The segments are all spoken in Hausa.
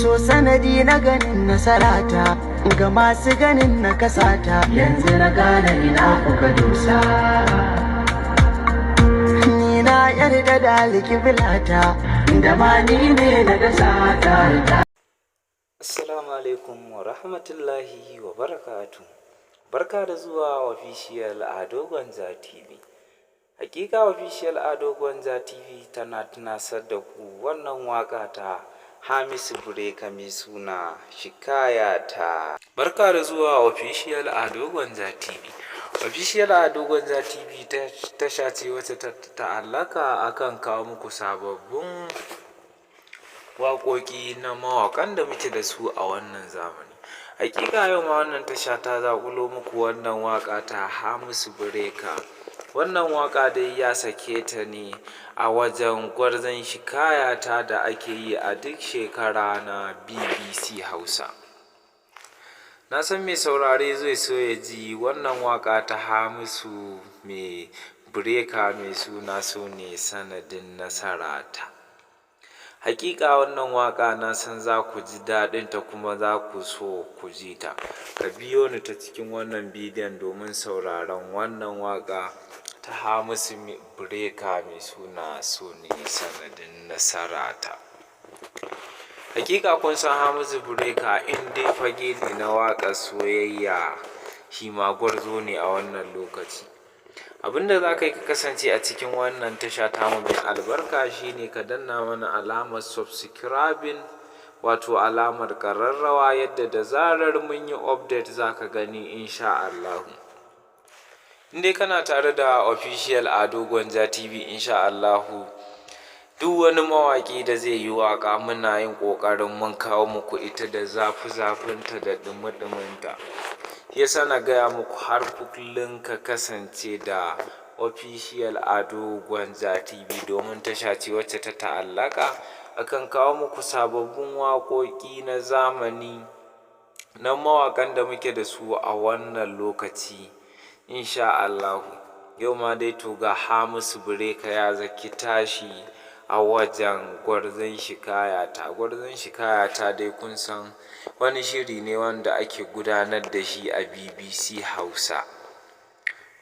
so sanadi na ganin nasarata, ga masu ganin na kasata, yanzu na gane ina kuka dosa. Ni na yarda da alkiblata, da ma ni ne na dasata. Assalamu alaikum wa rahmatullahi wa barakatu. Barka da zuwa Official Ado Gwanza TV. Hakika Official Ado Gwanza TV tana tunasar da ku wannan waka ta Hamisu Breaker mai suna Shikayata. Barka da zuwa Official Ado Gwanza TV. Official Ado Gwanza TV tasha ce wacce ta ta'allaka akan kawo muku sababbin waƙoƙi na mawaƙan da muke da su a wannan zamani. Hakika yau ma wannan tasha ta zaƙulo muku wannan waƙa ta Hamisu Breaker. Wannan waƙa dai ya sake ta ne a wajen gwarzon Shikayata da ake yi a duk shekara na BBC Hausa. Na san mai saurare zai so ya ji wannan waƙa ta Hamisu mai Breaker mai suna So Ne Sanadin Nasarata. Hakika wannan waka na san za ku ji daɗin ta kuma za ku so ku ji ta. Ka biyo ni ta cikin wannan bidiyon domin sauraron wannan waka ta Hamisu Breaker mai suna So Ne Sanadin Nasarata. Hakika kun san Hamisu Breaker in dai fage ne na waƙar soyayya, shi ma gwarzo ne a wannan lokaci. Abinda za ka yi ka kasance a cikin wannan tasha ta mu mai albarka shine ka danna mana alamar subscribing, wato alamar ƙararrawa, yadda da zarar mun yi update za ka gani insha Allahu. Indai kana tare da Official Ado Gwanza TV insha Allahu, duk wani mawaƙi da zai yi waƙa muna yin ƙoƙarin mun kawo muku ita da zafi-zafinta da ɗumi-ɗuminta. Yasa na gaya muku har kullum ka kasance da Official Ado Gwanza TV domin tasha ce wacce ta ta'allaka akan kawo muku sababbin waƙoƙi na zamani na mawaƙan da muke da su a wannan lokaci insha Allahu. Yau ma dai to ga Hamisu Breaker ya zaki tashi a wajen gwarzon Shikayata. Gwarzon Shikayata dai kun san wani shiri ne wanda ake gudanar da shi a BBC Hausa.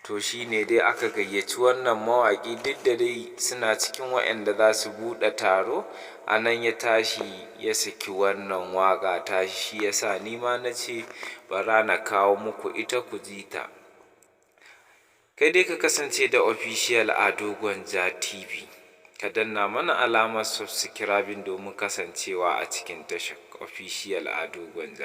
To shi ne dai aka gayyaci wannan mawaƙi, duk da dai suna cikin waɗanda za su buɗe taro, a nan ya tashi ya saki wannan waƙa tashi. Shi yasa ni ma na ce bara na kawo muku ita ku ji ta. Kai dai ka kasance da Official Ado Gwanza TV. Ka danna mana alamar subscribing domin kasancewa a cikin tashar Official Ado Gwanza